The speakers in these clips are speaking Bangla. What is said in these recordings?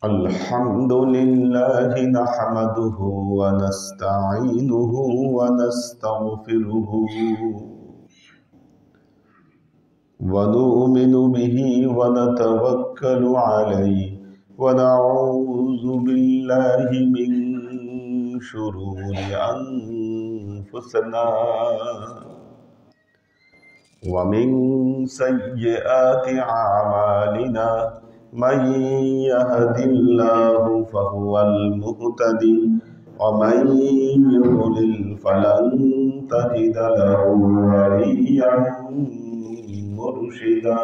الحمد لله نحمده ونستعينه ونستغفره ونؤمن به ونتوكل عليه ونعوذ بالله من شرور أنفسنا ومن سيئات أعمالنا من يهد الله فهو المهتدي ومن يضلل فلن تجد له وليا مرشدا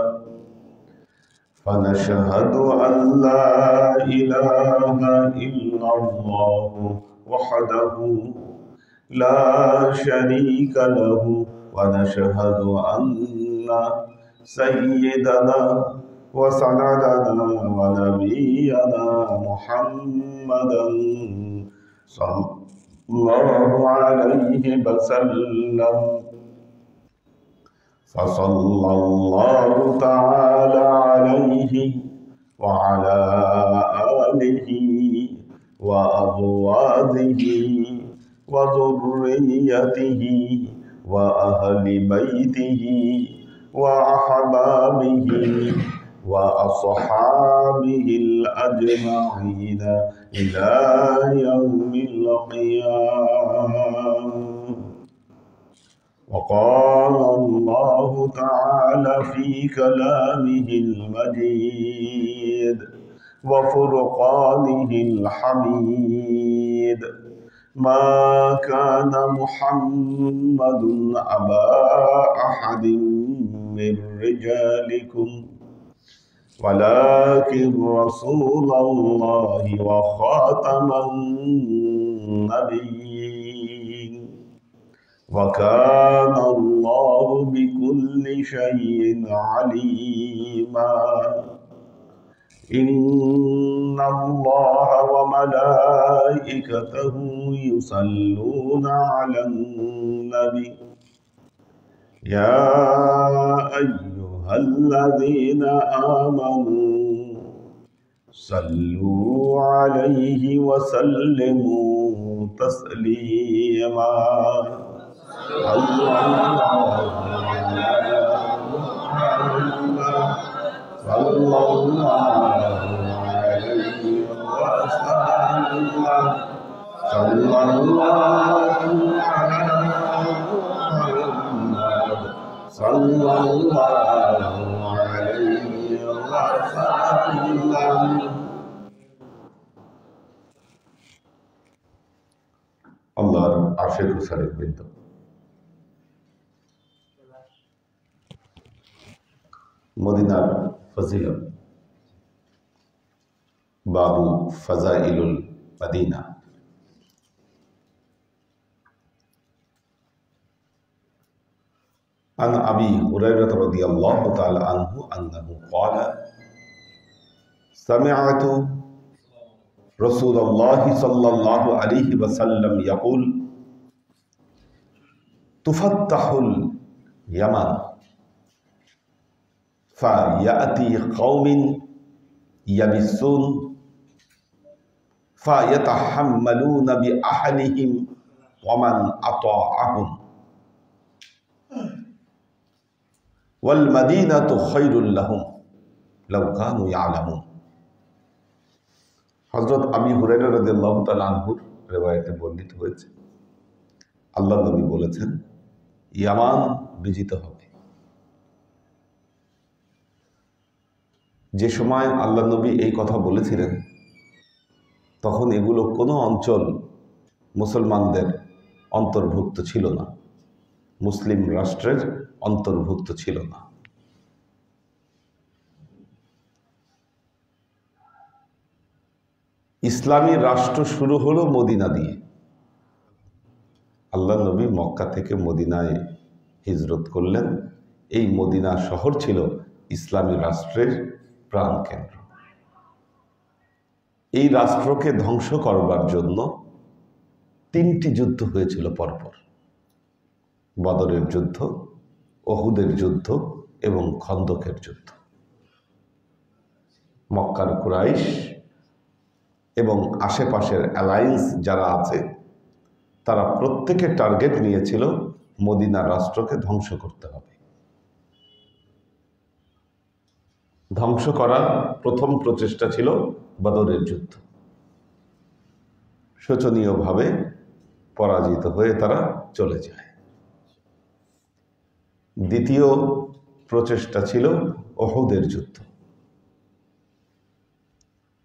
فنشهد أن لا إله إلا الله وحده لا شريك له ونشهد أن سيدنا وسندنا ونبينا محمدا صلى الله عليه وسلم فصلى الله تعالى عليه وعلى آله وأزواجه وذريته وأهل بيته وأحبابه وأصحابه الأجمعين إلى يوم القيامة. وقال الله تعالى في كلامه المجيد وفرقانه الحميد: ما كان محمد أبا أحد من رجالكم ولكن رسول الله وخاتم النبيين وكان الله بكل شيء عليما. إن الله وملائكته يصلون على النبي يا أيها الذين آمنوا صلوا عليه وسلموا تسليما. صلى الله عليه وسلم. صلى الله على محمد صلى الله عليه وسلم. আল্লাহর আশিক সারিক বৃন্দ, মদিনার ফজিলত, বাবু ফাজাইলুল মদিনা। عن أبي هريرة رضي الله تعالى عنه أنه قال: سمعت رسول الله صلى الله عليه وسلم يقول: تفتح اليمن فيأتي قوم يبسون فيتحملون بأهلهم ومن أطاعهم والمدينة خير لهم لو كانوا يعلمون। হযরত আবী হুরায়রা রাদিয়াল্লাহু তাআলা আনহুর রিওয়ায়াতে বর্ণিত হয়েছে, আল্লাহর নবী বলেছেন, ইয়ামান বিজিত হবে। যে সময় আল্লাহর নবী এই কথা বলেছিলেন তখন এগুলো কোনো অঞ্চল মুসলমানদের অন্তর্ভুক্ত ছিল না, মুসলিম রাষ্ট্রের অন্তর্ভুক্ত ছিল না। ইসলামী রাষ্ট্র শুরু হলো মদিনা দিয়ে। আল্লাহ নবী মক্কা থেকে মদিনায় হিজরত করলেন। এই মদিনা শহর ছিল ইসলামী রাষ্ট্রের প্রাণকেন্দ্র। এই রাষ্ট্রকে ধ্বংস করবার জন্য 3টি যুদ্ধ হয়েছিল পরপর: বদরের যুদ্ধ, উহুদের যুদ্ধ এবং খন্দকের যুদ্ধ। মক্কার কুরাইশ এবং আশেপাশের অ্যালায়েন্স যারা আছে তারা প্রত্যেকে টার্গেট নিয়েছিল মদিনা রাষ্ট্রকে ধ্বংস করতে হবে। ধ্বংস করার প্রথম প্রচেষ্টা ছিল বদরের যুদ্ধ। শোচনীয়ভাবে পরাজিত হয়ে তারা চলে যায়। দ্বিতীয় প্রচেষ্টা ছিল উহুদের যুদ্ধ।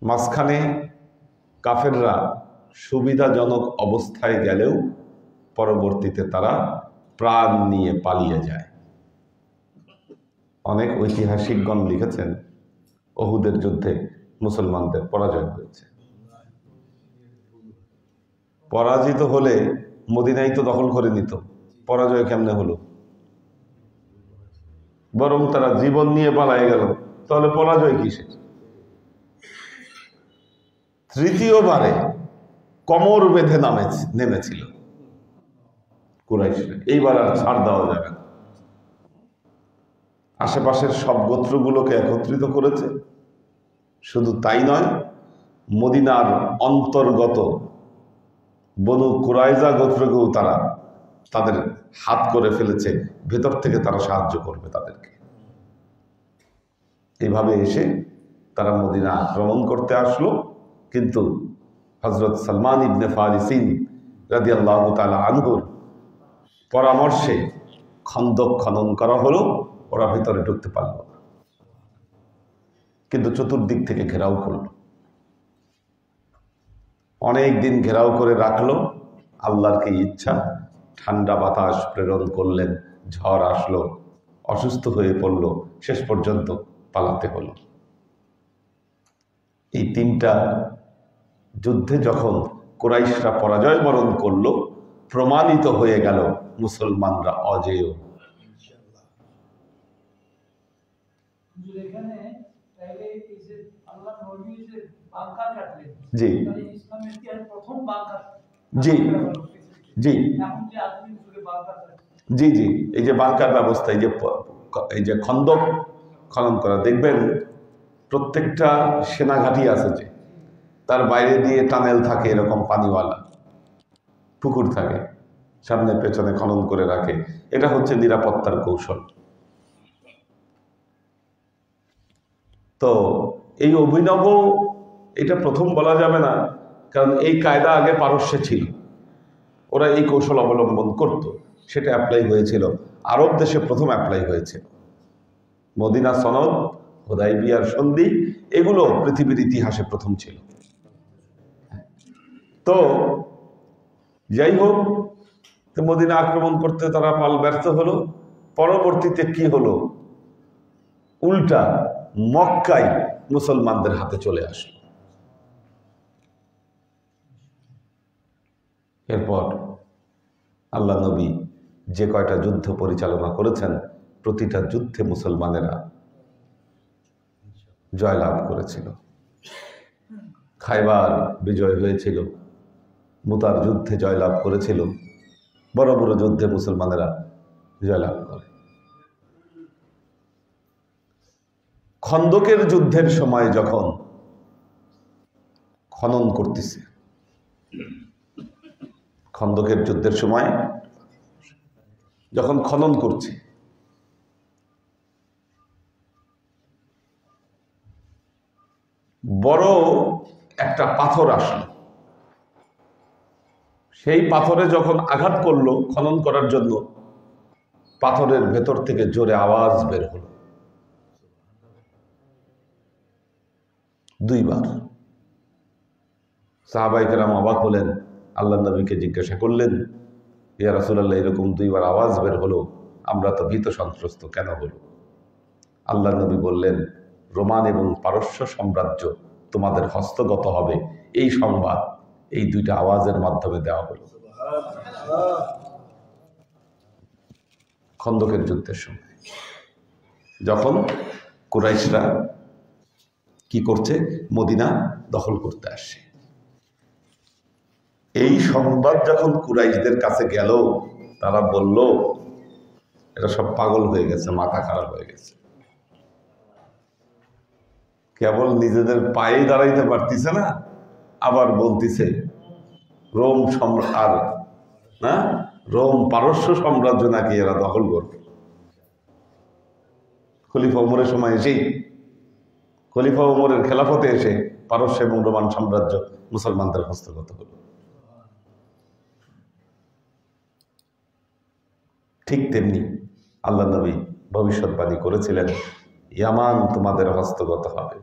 মাঝখানে কাফেররা সুবিধাজনক অবস্থায় গেলেও পরবর্তীতে তারা প্রাণ নিয়ে পালিয়ে যায়। অনেক ঐতিহাসিকগণ লিখেছেন উহুদের যুদ্ধে মুসলমানদের পরাজয় হয়েছে। পরাজিত হলে মদিনাই তো দখল করে নিত, পরাজয় কেমনে হলো? বরং তারা জীবন নিয়ে পালায় গেল, তাহলে পরাজয় কিসের? তৃতীয়বারে কমর বেঁধে নেমেছিল কুরাইশরা। এইবার আর ছাড় দেওয়া যাবে না। আশেপাশের সব গোত্রগুলোকে একত্রিত করেছে। শুধু তাই নয়, মদিনার অন্তর্গত বনু কুরাইজা গোত্রকেও তারা তাদের হাত করে ফেলেছে, ভেতর থেকে তারা সাহায্য করবে তাদেরকে। এইভাবে এসে তারা মদিনা আক্রমণ করতে আসলো। কিন্তু হযরত সালমান ইবনে ফারিসিন রাদিয়াল্লাহু তাআলা আনহুর পরামর্শে খন্দক খনন করা হলো। ওরা ভেতরে ঢুকতে পারল না, কিন্তু চতুর্দিক থেকে ঘেরাও করলো। অনেক দিন ঘেরাও করে রাখলো। আল্লাহর কি ইচ্ছা, ঠান্ডা বাতাস প্রেরণ করলেন, ঝড় আসলো, অসুস্থ হয়ে পড়লো, শেষ পর্যন্ত পালাতে হলো। এই তিনটা যুদ্ধে যখন কুরাইশরা পরাজয় বরণ করলো, প্রমাণিত হয়ে গেল মুসলমানরা অজেয়। জি জি জি জি জি এই যে বাংকার ব্যবস্থা, এই যে খন্দক খনন করা, দেখবেন প্রত্যেকটা সেনাঘাঁটি আছে যে তার বাইরে দিয়ে টানেল থাকে, এরকম পানিওয়ালা পুকুর থাকে, সামনে পেছনে খনন করে রাখে। এটা হচ্ছে নিরাপত্তার কৌশল। তো এই অভিনব, এটা প্রথম বলা যাবে না, কারণ এই কায়দা আগে পারস্যে ছিল, ওরা এই কৌশল অবলম্বন করত, সেটা অ্যাপ্লাই হয়েছিল আরব দেশে, প্রথম অ্যাপ্লাই হয়েছিল। মদিনা সনদ, হুদাইবিয়ার সন্ধি, এগুলো পৃথিবীর ইতিহাসে প্রথম ছিল। তো যাই হোক, মদিনা আক্রমণ করতে তারা ব্যর্থ হলো। পরবর্তীতে কি হলো, উল্টা মক্কায় মুসলমানদের হাতে চলে আসলো। এরপর আল্লাহ নবী যে কয়টা যুদ্ধ পরিচালনা করেছেন, প্রতিটা যুদ্ধে মুসলমানেরা জয়লাভ করেছিল। খায়বার বিজয় হয়েছিল, মুতার যুদ্ধে জয়লাভ করেছিল, বড় বড় যুদ্ধে মুসলমানেরা জয়লাভ করে। খন্দকের যুদ্ধের সময় যখন খনন করতেছে, খন্দকের যুদ্ধের সময় যখন খনন করছে, বড় একটা পাথর আসলো। সেই পাথরে যখন আঘাত করলো খনন করার জন্য, পাথরের ভেতর থেকে জোরে আওয়াজ বের হলো দুইবার। সাহাবায়ে কেরাম অবাক হলেন, আল্লাহ নবীকে জিজ্ঞাসা করলেন, ইয়া রাসূলুল্লাহ, এরকম দুইবার আওয়াজ বের হলো, আমরা তো ভীত সন্ত্রস্ত, কেন হলো? আল্লাহ নবী বললেন, রোমান এবং পারস্য সাম্রাজ্য তোমাদের হস্তগত হবে, এই সংবাদ এই দুইটা আওয়াজের মাধ্যমে দেওয়া হলো। খন্দকের যুদ্ধের সময় যখন কুরাইশরা কি করছে, মদিনা দখল করতে আসছে, এই সংবাদ যখন কুরাইশদের কাছে গেল, তারা বলল, এটা সব পাগল হয়ে গেছে, মাথা খারাপ হয়ে গেছে, কেবল নিজেদের পায়ে দাঁড়াইতে পারতেছে না, আবার বলতেছে রোম আর না রোম পারস্য সাম্রাজ্য নাকি এরা দখল করবে। খলিফা ওমরের সময় এসেই, খলিফা ওমরের খেলাফতে এসে পারস্য এবং রোমান সাম্রাজ্য মুসলমানদের হস্তগত হল। ঠিক তেমনি আল্লাহ নবী ভবিষ্যৎবাণী করেছিলেন, ইয়ামান তোমাদের হস্তগত হবে,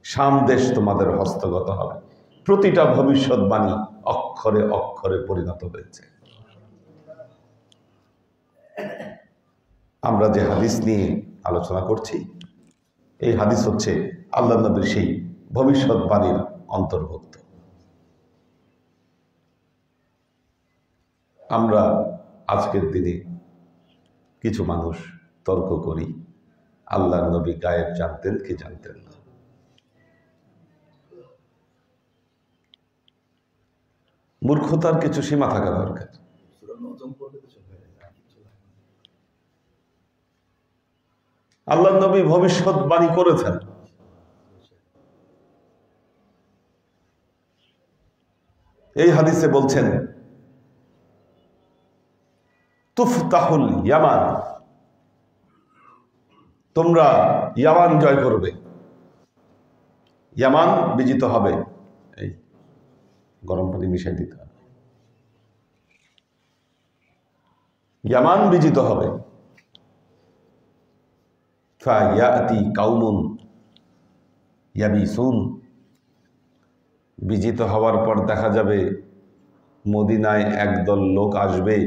শাম দেশ তোমাদের হস্তগত হবে। প্রতিটা ভবিষ্যৎবাণী অক্ষরে অক্ষরে পরিণত হয়েছে। আমরা যে হাদিস নিয়ে আলোচনা করছি, এই হাদিস হচ্ছে আল্লাহ নবীর সেই ভবিষ্যৎবাণীর অন্তর্ভুক্ত। আমরা আজকের দিনে কিছু মানুষ তর্ক করি, আল্লাহ নবী গায়েব জানতেন কি জানতেন না। মূর্খতার কিছু সীমা থাকা দরকার। আল্লাহ নবী ভবিষ্যৎবাণী করেছেন। এই হাদিসে বলছেন তুফতাহুল ইয়ামান, তোমরা ইয়ামান জয় করবে, ইয়ামান বিজিত হবে। এই গরম পানি মিশিয়ে দিতে হবে। ইয়ামান বিজিত হবে। ফায়াতি কাউমুন ইয়াবিসুন, বিজিত হওয়ার পর দেখা যাবে মদিনায় একদল লোক আসবে,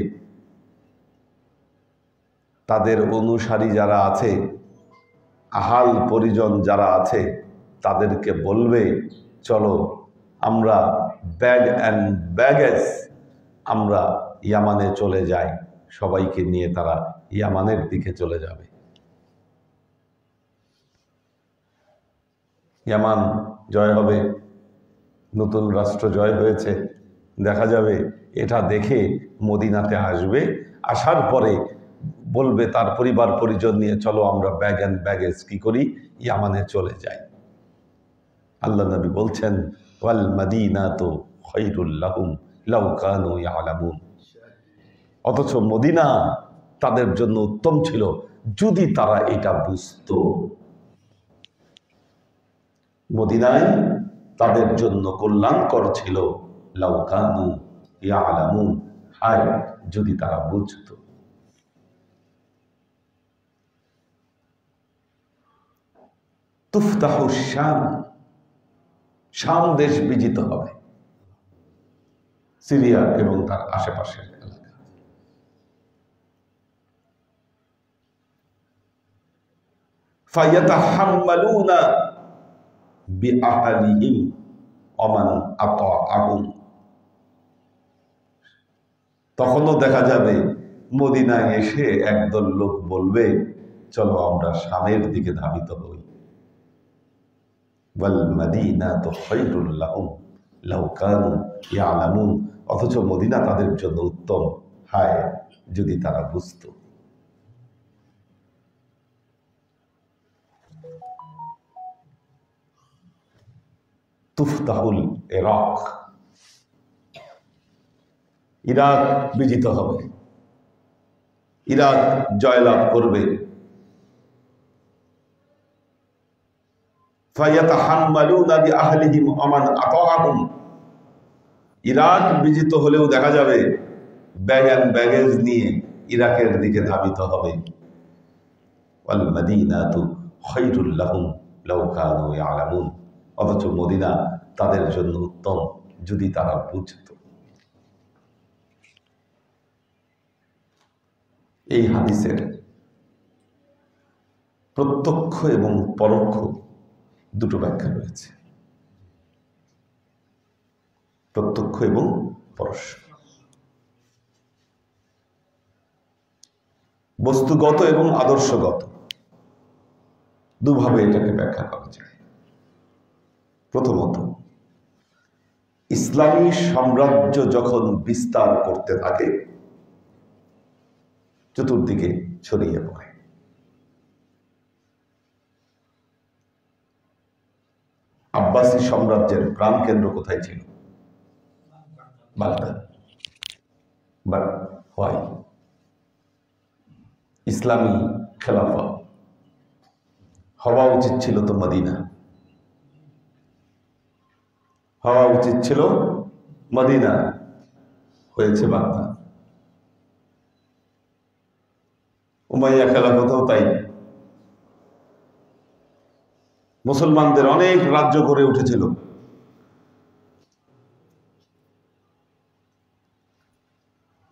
তাদের অনুসারী যারা আছে, আহাল পরিজন যারা আছে, তাদেরকে বলবে চলো আমরা ব্যাগ অ্যান্ড ব্যাগেজ আমরা ইয়ামানে চলে যাই। সবাইকে নিয়ে তারা ইয়ামানের দিকে চলে যাবে। ইয়ামান জয় হবে, নতুন রাষ্ট্র জয় হয়েছে, দেখা যাবে এটা দেখে মদিনাতে আসবে, আসার পরে বলবে তার পরিবার পরিজন নিয়ে চলো আমরা ব্যাগ অ্যান্ড ব্যাগেজ কি করি, ইয়ামানে চলে যাই। আল্লাহ নবী বলছেন ওয়াল মাদিনাতু খায়রুল লাহুম লাউ কানু ইয়ালামুন, অথচ মদিনা তাদের জন্য উত্তম ছিল যদি তারা এটা বুঝতো। মদিনায় তাদের জন্য কল্যাণকর ছিল লাউ কানু ইয়ালামুন, হায় যদি তারা বুঝতো। তুফতাহু শাম, শাম দেশ বিজিত হবে, সিরিয়া এবং তার আশেপাশের এলাকা। ফায়াতাহাম্মালুনা বিআহলিহিম ওমান আতাআহুম, তখনও দেখা যাবে মদিনায় এসে একদল লোক বলবে চলো আমরা শামের দিকে ধাবিত হই। ওয়াল মাদিনাতু খায়রুল লাহুম লাউ কানু ইয়ালামুন, অথচ মদিনা তাদের জন্য উত্তম, হায় যদি তারা বুঝতো। তুফতাহুল ইরাক, ইরাক বিজিত হবে, ইরাক জয়লাভ করবে। ফায়াতাহাম্মালুনা বিআহলিহিম ওমান আতাআহুম, ইরাক বিজিত হলেও দেখা যাবে ব্যাগ অ্যান্ড ব্যাগেজ নিয়ে ইরাকের দিকে ধাবিত হবে। ওয়াল মাদিনাতু খায়রুল লাহুম লাউ কানু ইয়ালামুন, অথচ মদিনা তাদের জন্য উত্তম যদি তারা বুঝত। এই হাদিসের প্রত্যক্ষ এবং পরোক্ষ দুটো ব্যাখ্যা রয়েছে, প্রত্যক্ষ এবং পরোক্ষ। বস্তুগত এবং আদর্শগত দুভাবে এটাকে ব্যাখ্যা করা যায়। প্রথমত, ইসলামী সাম্রাজ্য যখন বিস্তার করতে থাকে, চতুর্দিকে ছড়িয়ে পড়ে, আব্বাসী সাম্রাজ্যের প্রাণকেন্দ্র কোথায় ছিল? বাগদাদ, বাট হয় ইসলামী খেলাফত হওয়া উচিত ছিল তো মদিনা, হওয়া উচিত ছিল মদিনা, হয়েছে বাগদাদ। উমাইয়া খেলাফতেও তাই, মুসলমানদের অনেক রাজ্য গড়ে উঠেছিল।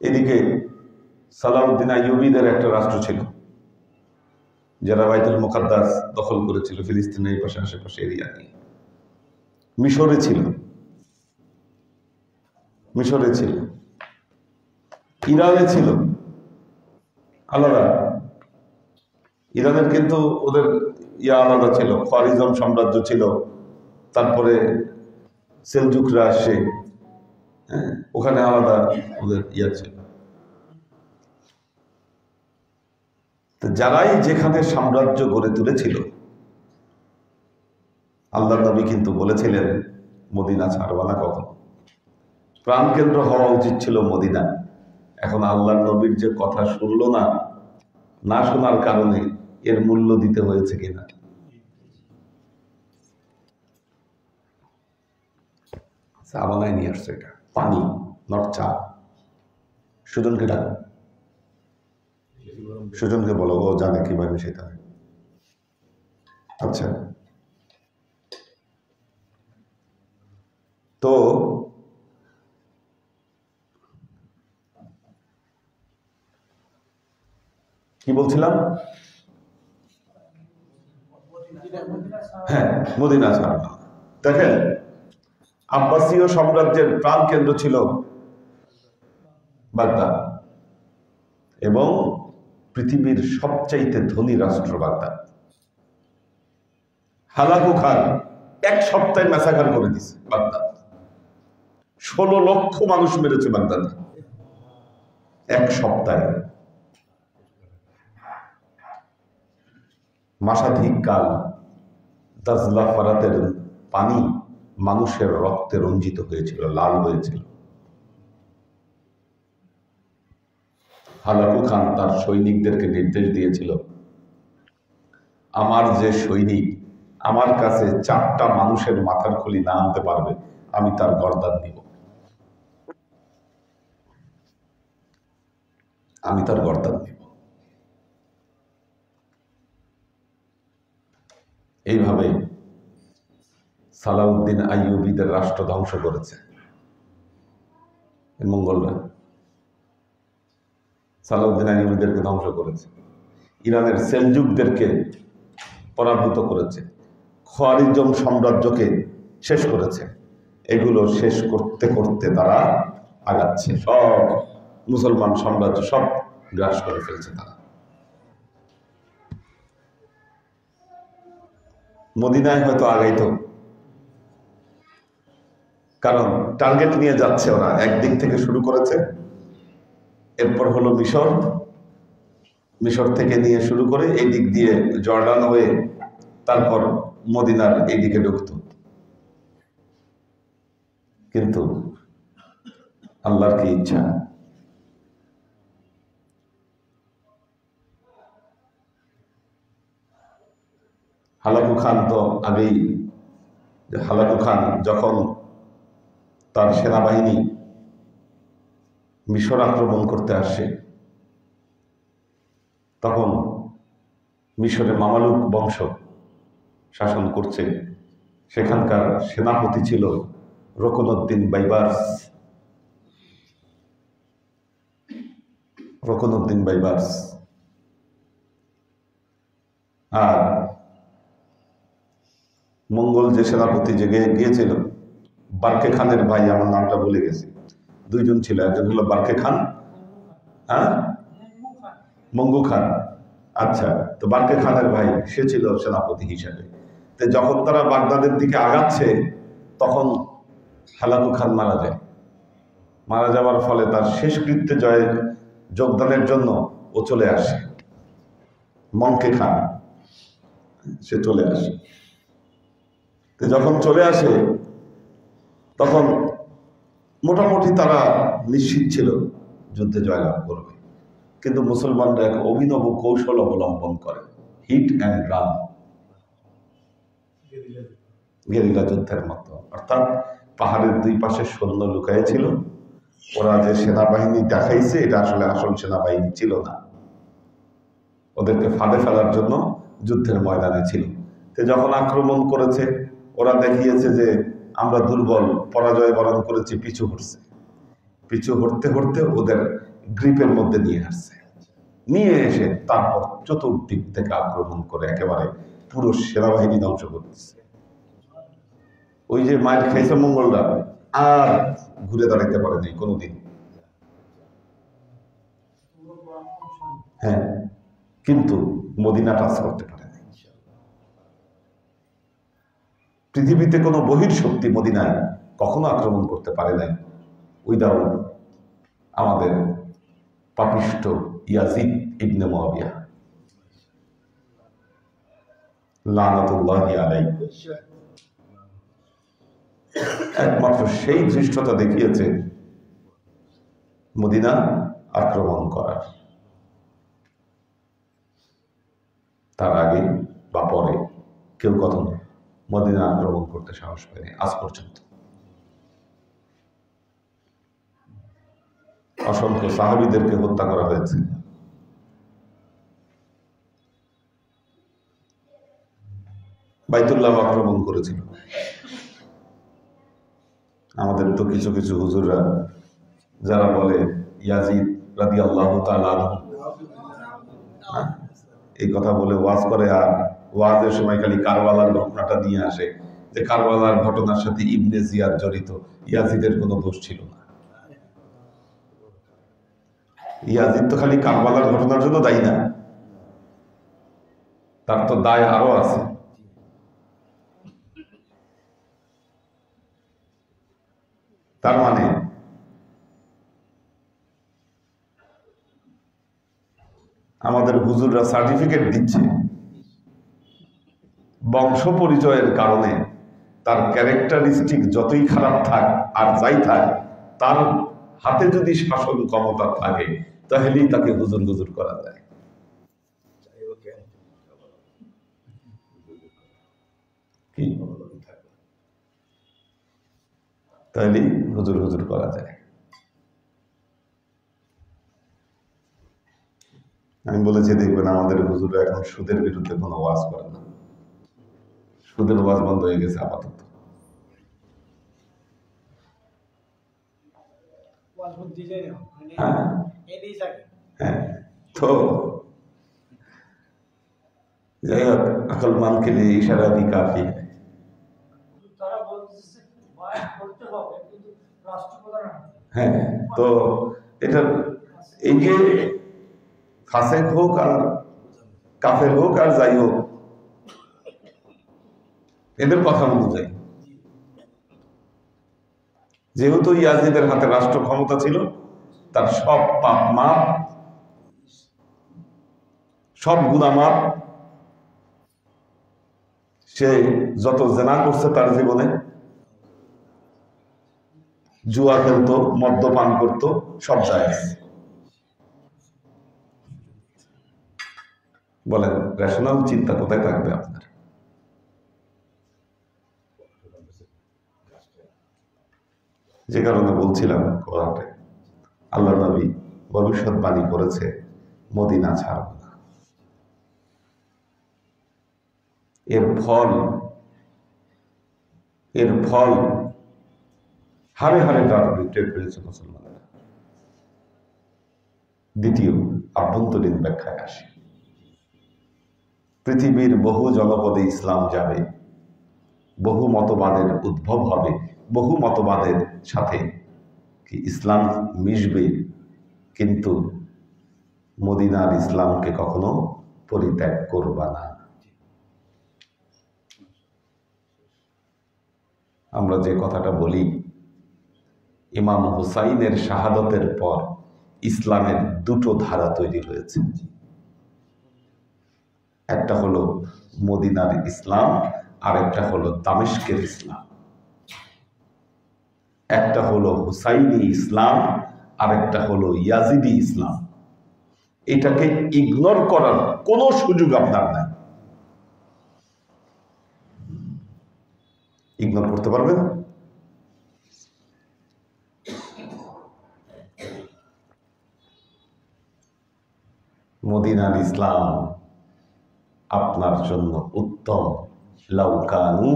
এদিকে সালাউদ্দিন আইয়ুবীদের একটা রাষ্ট্র ছিল, যারা বাইতুল মুকাদ্দাস দখল করেছিল ফিলিস্তিনের পাশে আশেপাশে এরিয়া নিয়ে। মিশরে ছিল, মিশরে ছিল, ইরানে ছিল, আলাদা। ইরানের কিন্তু ওদের আলাদা ছিল, খারিজম সাম্রাজ্য ছিল, তারপরে সেলজুকরা আসে, ওখানে আলাদা ওদের ছিল। যারাই যেখানে সাম্রাজ্য গড়ে তুলেছিল, আল্লাহ নবী কিন্তু বলেছিলেন মদিনা ছাড়বা না কখনো, প্রাণকেন্দ্র হওয়া উচিত ছিল মদিনা। এখন আল্লাহ নবীর যে কথা শুনলো না, না শোনার কারণে এর মূল্য দিতে হয়েছে কিনা। চা বানায় নিয়ে আসছে, এটা পানি নট চা। সুজনকে ডাকো, সুজনকে বলো, ও জানে কিভাবে সেটা হয়। আচ্ছা, তো কি বলছিলাম? হ্যাঁ, মদিনা ছাড়া না। দেখেন, আব্বাসীয় সাম্রাজ্যের প্রাণ কেন্দ্র ছিল বাগদাদ, এবং পৃথিবীর সবচাইতে ধনী রাষ্ট্র বাগদাদ। হালাকু খান এক সপ্তাহে ম্যাসাকার করে দিছে বাগদাদ, 16 লক্ষ মানুষ মেরেছে বাগদাদে এক সপ্তাহে। মাসাধিক কাল দাজলা ফরাতের পানি মানুষের রক্তে রঞ্জিত হয়েছিল, লাল হয়েছিল। হালাকু খান তার সৈনিকদেরকে নির্দেশ দিয়েছিল, আমার যে সৈনিক আমার কাছে 4টা মানুষের মাথার খুলি না আনতে পারবে, আমি তার গর্দান দিব, আমি তার গর্দান দিব। এইভাবে সালাউদ্দিন আইয়ুবীদের রাষ্ট্র ধ্বংস করেছে মঙ্গলরা। সালাউদ্দিন আইয়ুবীদেরকে ধ্বংস করেছে, ইরানের সেলজুকদেরকে পরাভূত করেছে, খারিজম সাম্রাজ্যকে শেষ করেছে। এগুলো শেষ করতে করতে তারা আগাচ্ছে, সব মুসলমান সাম্রাজ্য সব গ্রাস করে ফেলছে তারা। মদিনায় হয়তো আগাইতো, কারণ টার্গেট নিয়ে যাচ্ছে ওরা, একদিক থেকে শুরু করেছে, এরপর হলো মিশর, মিশর থেকে নিয়ে শুরু করে এই দিক দিয়ে জর্ডান হয়ে তারপর মদিনার এইদিকে ঢুকত। কিন্তু আল্লাহর কি ইচ্ছা, হালাকু খান তো আগেই, হালাকু খান যখন তার সেনাবাহিনী মিশর আক্রমণ করতে আসে, তখন মিশরে মামালুক বংশ শাসন করছে। সেখানকার সেনাপতি ছিল রুকনুদ্দিন বাইবার্স। রুকনুদ্দিন বাইবার্স আর মঙ্গল যে সেনাপতি যে গিয়েছিল, বারকে খানের ভাই, আমার নামটা ভুলে গেছি, 2 জন ছিল, একজন হলো বারকে খান, হ্যাঁ মঙ্গু খান। আচ্ছা, তো বারকে খানের ভাই, সে ছিল সেনাপতি হিসেবে। তো যখন তারা বাগদাদের দিকে আগাচ্ছে, তখন হালাকু খান মারা যায়। মারা যাওয়ার ফলে তার শেষকৃত্যে যোগদানের জন্য ও চলে আসে, মঙ্কে খান সে চলে আসে। তো যখন চলে আসে, তখন মোটামুটি তারা নিশ্চিত ছিল যুদ্ধে জয়লাভ করবে, কিন্তু মুসলমানরা এক অভিনব কৌশল অবলম্বন করে, হিট অ্যান্ড রান, গেরিলা যুদ্ধের মতো। অর্থাৎ পাহাড়ের দুই পাশে সৈন্য লুকাইছিল, ওরা যে সেনাবাহিনী দেখাইছে এটা আসলে আসল সেনাবাহিনী ছিল না, ওদেরকে ফাঁদে ফেলার জন্য যুদ্ধের ময়দানে ছিল। তো যখন আক্রমণ করেছে ওরা দেখিয়েছে যে আমরা দুর্বল, পরাজয় বরণ করেছি, পিছু হটছে, পিছু হটতে হটতে ওদের গ্রিপের মধ্যে নিয়ে আসছে, নিয়ে এসে তারপর চতুর্দিক থেকে আক্রমণ করে একেবারে পুরো সেনাবাহিনী ধ্বংস করতেছে। ওই যে মায়ের খাইছে মঙ্গলরা আর ঘুরে দাঁড়াইতে পারেনি কোনোদিন। হ্যাঁ, কিন্তু মদিনা টাচ করতে পারেনি। পৃথিবীতে কোনো বহির শক্তি মদিনায় কখনো আক্রমণ করতে পারে নাই উইদাউট আমাদের পাপিষ্ঠ ইয়াজিদ ইবনে মুআবিয়া লানাতুল্লাহি আলাইহি। একমাত্র সেই ধৃষ্টতা দেখিয়েছে মদিনা আক্রমণ করার। তার আগে বা পরে কেউ কখনো মদিনা আক্রমণ করতে সাহস পায়নি আজ পর্যন্ত। অসংখ্য সাহাবীদেরকে হত্যা করা হয়েছে। বাইতুল্লাহ আক্রমণ করেছিল। আমাদের তো কিছু কিছু হুজুররা যারা বলে ইয়াজিদ রাদিয়াল্লাহু তাআলা আনহু, এই কথা বলে ওয়াজ করে, আর ওয়াজের সময় খালি কারবালার ঘটনাটা নিয়ে আসে যে কারবালার ঘটনার সাথে ইবনে জিয়াদ জড়িত, ইয়াজিদের কোনো দোষ ছিল না। ইয়াজিদ তো খালি কারবালার ঘটনার জন্য দায়ী না, তার তো দায় আরো আছে। তার মানে আমাদের হুজুররা সার্টিফিকেট দিচ্ছে বংশ পরিচয়ের কারণে তার ক্যারেক্টারিস্টিক যতই খারাপ থাক আর যাই থাক, তার হাতে যদি শাসন ক্ষমতা থাকে তাহলেই তাকে হুজুর হুজুর করা যায়। কি তাহলেই হুজুর হুজুর করা যায়। আমি বলেছি দেখবেন আমাদের হুজুররা এখন সুদের বিরুদ্ধে কোনো ওয়াজ করে না, সুদের ওয়াজ বন্ধ হয়ে গেছে আপাতত। হ্যাঁ, তো যাই হোক, আকলমান কে লিয়ে ইশারা भी काफी है। হ্যাঁ, তো এটা এই যে ফাসেক হোক আর কাফের হোক আর যাই হোক, এদের কথা অনুযায়ী যেহেতু ইয়াজিদের হাতে রাষ্ট্র ক্ষমতা ছিল, তার সব পাপ মাপ, সব গুনাহ মাপ। সে যত জেনা করছে তার জীবনে, জুয়া খেলতো, মদ্যপান করতো, সব জায়েজ। বলেন রেশনাল চিন্তা কোথায় থাকবে আপনার? যে কারণে বলছিলাম কোরআনে আল্লাহ নবী ভবিষ্যৎবাণী করেছে মদিনা ছাড়ব না। এর ফল হারে হারে তার টের পেয়েছে মুসলমানেরা। দ্বিতীয় আভ্যন্তরীণ ব্যাখ্যায় আসে, পৃথিবীর বহু জনপদে ইসলাম যাবে, বহু মতবাদের উদ্ভব হবে, বহু মতবাদের সাথে কি ইসলাম মিশবে, কিন্তু মদিনার ইসলামকে কখনো পরিত্যাগ করবা না। আমরা যে কথাটা বলি, ইমাম হুসাইনের শাহাদতের পর ইসলামের দুটো ধারা তৈরি হয়েছে, একটা হলো মদিনার ইসলাম আর একটা হলো দামেস্কের ইসলাম। একটা হলো হুসাইনি ইসলাম, আরেকটা হলো ইয়াজিদি ইসলাম। এটাকে ইগনোর করার কোনো সুযোগ আপনার নাই। ইগনোর করতে পারবেন? মদিনার ইসলাম আপনার জন্য উত্তম। লাউ কানু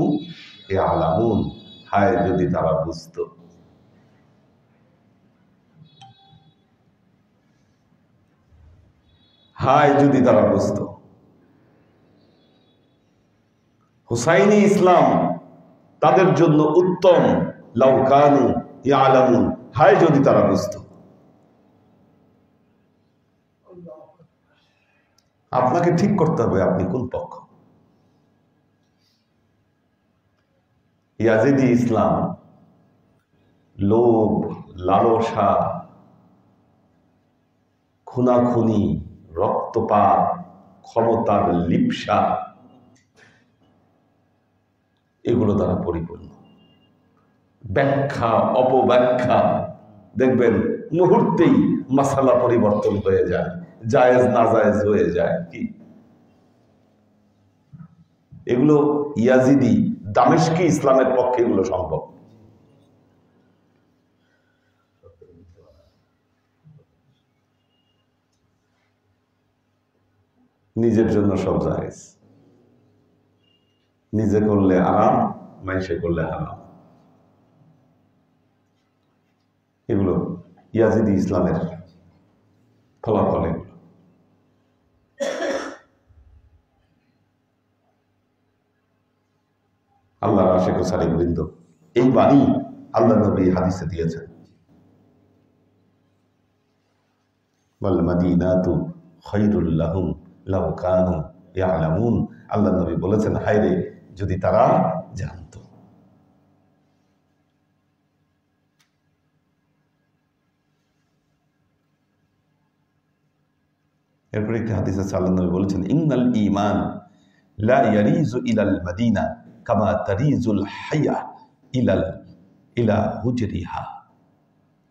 ইয়ালামুন, হায় যদি তারা বুঝতো। হায় যদি তারা বুঝতো। হুসাইনি ইসলাম তাদের জন্য উত্তম। লাউ কানু ইয়ালামুন, হায় যদি তারা বুঝতো। আপনাকে ঠিক করতে হবে আপনি কোন পক্ষ। ইয়াজিদি ইসলাম লোভ, লালসা, খুনাখুনি, রক্তপাত, ক্ষমতার লিপ্সা, এগুলো দ্বারা পরিপূর্ণ। ব্যাখ্যা অপব্যাখ্যা, দেখবেন মুহূর্তেই মাসালা পরিবর্তন হয়ে যায়, জায়েজ না জায়েজ হয়ে যায়। কি এগুলো ইয়াজিদি দামেশকি ইসলামের পক্ষে এগুলো সম্ভব। নিজের জন্য সব জায়েজ, নিজে করলে আরাম, মাইসে করলে হারাম। এগুলো ইয়াজিদি ইসলামের ফলাফল। এগুলো আল্লাহর আশিক ও সালিক বৃন্দ, এই বাণী আল্লাহ নবী হাদিসে দিয়েছেন। ওয়াল মাদিনাতু খায়রুল লাহুম লাউ কানু ইয়ালামুন, আল্লাহ নবী বলেছেন, হায়রে যদি তারা জানতো। এরপরে একটি হাদিসে আল্লাহ নবী বলেছেন, ইন্নাল ঈমান লা ইয়ারিজু ইলাল মাদিনা কামা তারিজুল হাইয়া ইলা হুজরিহা।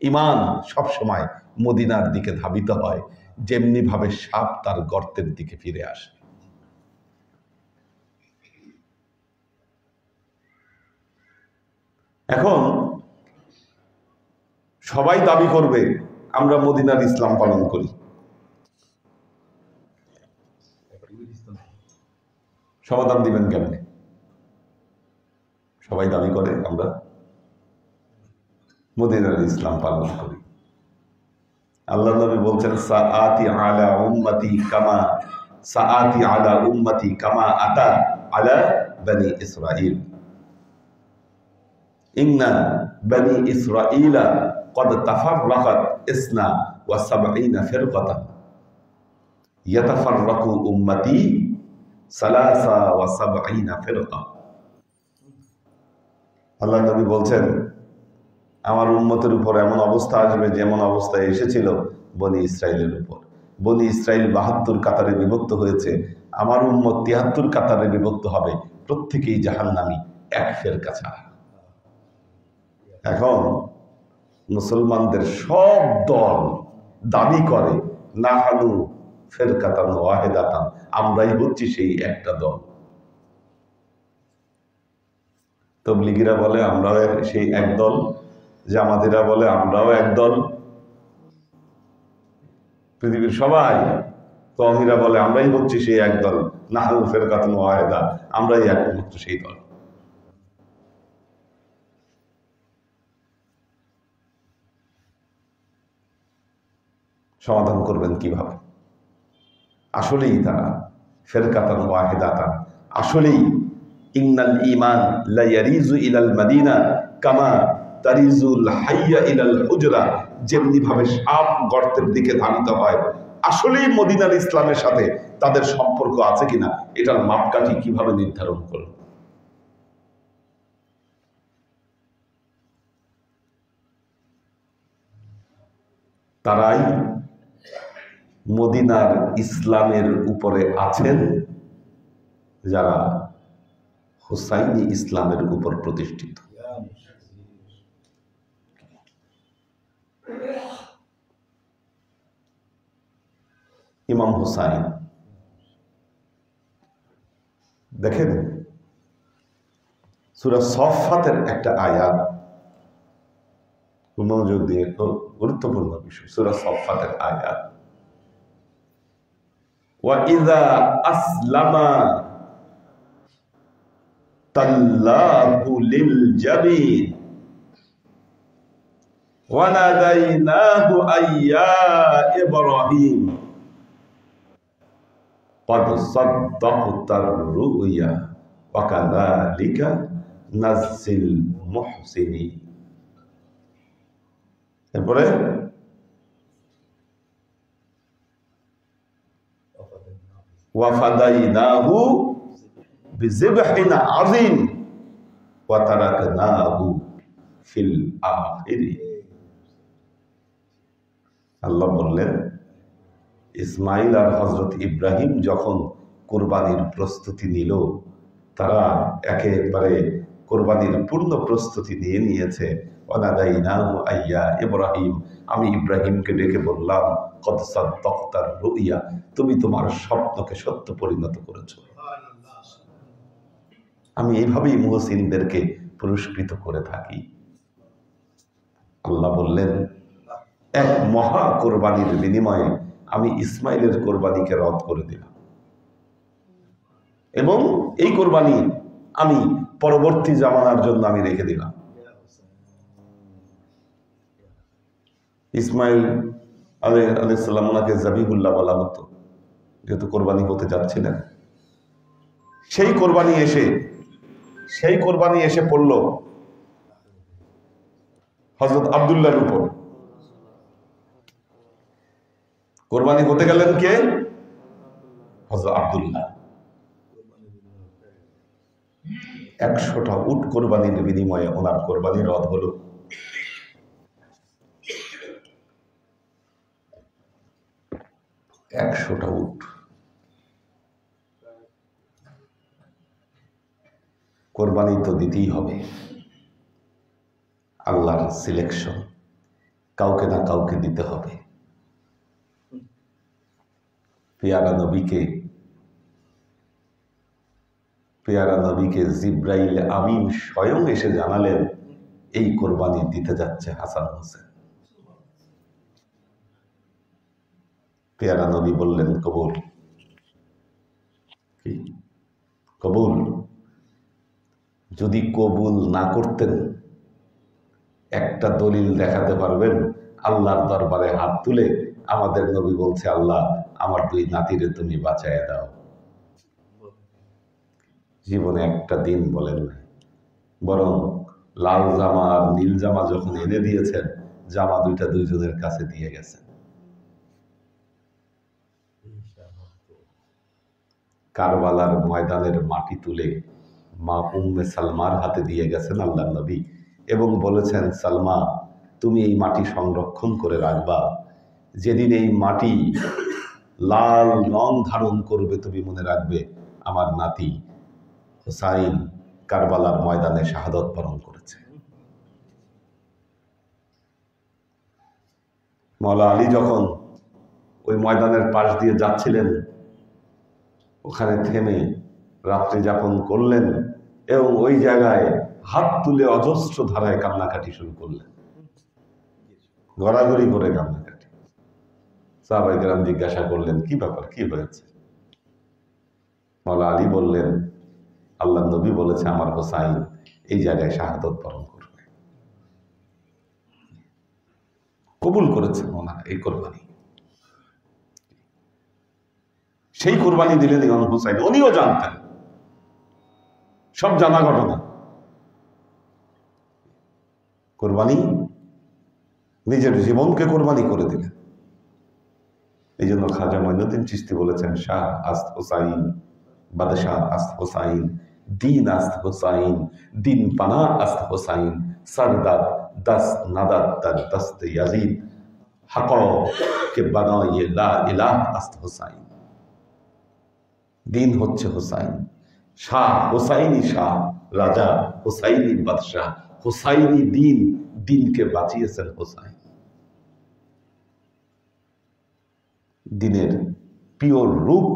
ঈমান সব সময় মদিনার দিকে ধাবিত হয়, যেমনি ভাবে সাপ তার গর্তের দিকে ফিরে আসে। এখন সবাই দাবি করবে আমরা মদিনার ইসলাম পালন করি। সমাধান দিবেন কেমনে? সবাই দাবি করে আমরা মদিনার ইসলাম পালন করি। আল্লাহ নবী বলছেন, সাআতি আলা উম্মতি কামা আতা আলা বনি ইসরাঈল। ইন্না বনি ইসরাঈলা قد تفرقت 72 فرقة يتفرق أمتي 73 فرقة। আল্লাহ নবী বলছেন, আমার উম্মতের উপর এমন অবস্থা আসবে যেমন অবস্থায় এসেছিল বনি ইসরাইলের উপর। বনি ইসরাইল 72 কাতারে বিভক্ত হয়েছে, আমার উম্মত 73 কাতারে বিভক্ত হবে, প্রত্যেকেই জাহান্নামী, এক ফেরকা ছাড়া। এখন মুসলমানদের সব দল দাবি করে, নাহানু ফেরকাতান ওয়াহিদাতান, আমরাই হচ্ছি সেই একটা দল। তাবলীগীরা বলে আমরাও সেই এক দল, জামাতিরা বলে আমরাও এক দল, পৃথিবীর সবাই কওমীরা বলে আমরাই হচ্ছি সেই এক দল, নাহানু ফেরকাতান ওয়াহিদা, আমরাই একমাত্র সেই দল। সমাধান করবেন কিভাবে? আসলেই তারা ফেরকাতান ওয়াহিদাতান, আসলেই ইন্নাল ঈমান লা ইয়ারিজু ইলাল মাদিনা কামা তারিজুল হাইয়া ইলাল হুজরা, যেমনি ভাবে সাপ গর্তের দিকে ধাবিত হয়, আসলেই মদিনার ইসলামের সাথে তাদের সম্পর্ক আছে কিনা এটার মাপকাঠি কিভাবে নির্ধারণ করল? তারাই মদিনার ইসলামের উপরে আছেন যারা হুসাইনি ইসলামের উপর প্রতিষ্ঠিত। ইমাম হুসাইন। দেখেন সূরা সফফাতের একটা আয়াত, মনোযোগ দিয়ে, গুরুত্বপূর্ণ বিষয়। সূরা সফফাতের আয়াত, ওয়া ইযা আসলামা তাল্লাহু লিল জাবিন ওয়া নাদাইনাহু আইয়া ইব্রাহিম ক্বাদ সাদ্দাকতার রুয়া ওয়া কাযালিকা নাজ্জিল মুহসিনিন। এরপরে ওয়া ফাদাইনাহু বিযিবহিন আযীম ওয়া তারাকনাহু ফিল আখিরিন। আল্লাহ বললেন, ইসমাইল আর হযরত ইব্রাহিম যখন কোরবানির প্রস্তুতি নিল, তারা একেবারে কোরবানির পূর্ণ প্রস্তুতি নিয়ে নিয়েছে। ওয়ানাদাইনাহু আইয়া ইব্রাহিম, আমি ইব্রাহিমকে ডেকে বললাম, কদ সাদ্দাকতার রুইয়া, তুমি তোমার স্বপ্নকে সত্য পরিণত করেছো। আমি এইভাবেই মুহসিনদেরকে পুরস্কৃত করে থাকি। আল্লাহ বললেন, এক মহা কোরবানির বিনিময়ে আমি ইসমাইলের কোরবানিকে রদ করে দিলাম, এবং এই কোরবানি আমি পরবর্তী জামানার জন্য আমি রেখে দিলাম। ইসমাইল আলাইহিস সালাম, ওনাকে জাবিহুল্লাহ বলা হতো, যেহেতু কোরবানি হতে যাচ্ছিলেন। সেই কোরবানি এসে পড়ল হযরত আব্দুল্লাহর উপর। কোরবানি হতে গেলেন কে? হযরত আব্দুল্লাহ। 100টা উট কোরবানির বিনিময়ে ওনার কোরবানি রদ হলো। একশোটা উট। কোরবানি তো দিতেই হবে, আল্লাহর সিলেকশন, কাউকে না কাউকে দিতে হবে। পেয়ারা নবীকে জিব্রাইল আমিন স্বয়ং এসে জানালেন, এই কোরবানি দিতে যাচ্ছে হাসান হোসেন। পেয়ারা নবী বললেন, কবুল। কবুল। যদি কবুল না করতেন, একটা দলিল দেখাতে পারবেন? আল্লাহর দরবারে হাত তুলে আমাদের নবী বলছে, আল্লাহ আমার 2 নাতিরে তুমি বাঁচায় দাও। জীবনে একটা দিন বলেন না, বরং লাল জামা আর নীল জামা যখন এনে দিয়েছেন, জামা 2টা 2 জনের কাছে দিয়ে গেছেন। কারবালার ময়দানের মাটি তুলে মা উম্মে সালমার হাতে দিয়ে গেছেন আল্লাহর নবী, এবং বলেছেন, সালমা তুমি এই মাটি সংরক্ষণ করে রাখবা, যেদিন এই মাটি লাল রং ধারণ করবে, তুমি মনে রাখবে আমার নাতি হুসাইন কারবালার ময়দানে শাহাদত বরণ করেছে। মাওলা আলী যখন ওই ময়দানের পাশ দিয়ে যাচ্ছিলেন, ওখানে থেমে রাত্রি যাপন করলেন এবং ওই জায়গায় হাত তুলে অজস্র ধারায় কান্নাকাটি শুরু করলেন, গড়াগড়ি করে কান্নাকাটি। সাহাবায়ে কেরাম জিজ্ঞাসা করলেন, কি ব্যাপার, কি হয়েছে? মাওলা আলী বললেন, আল্লাহর নবী বলেছে আমার হোসাইন এই জায়গায় শাহাদত বরণ করবে। কবুল করেছেন ওনারা এই কোরবানি। সেই কোরবানি দিলেন ইমাম হুসাইন। উনিও জানতেন, সব জানা ঘটনা। কোরবানি, নিজের জীবনকে কোরবানি করে দিলেন। এই জন্য খাজা মঈনুদ্দিন চিশতি বলেছেন, শাহ আস্ত হুসাইন, বাদশাহ আস্ত হুসাইন, দিন আস্ত হুসাইন, দিন পানা আস্ত হুসাইন, সরদাদ দস্ত নাদাত তার দস্ত ইয়াজিদ, হকো কে বানা ইয়ে লা ইলাহ আস্ত হুসাইন। দিন হচ্ছে হুসাইন, শাহ হুসাইনি শাহ, রাজা হুসাইনি বাদশাহ, হুসাইনি দিন, দিনকে বাঁচিয়েছেন হুসাইন। দিনের পিওর রূপ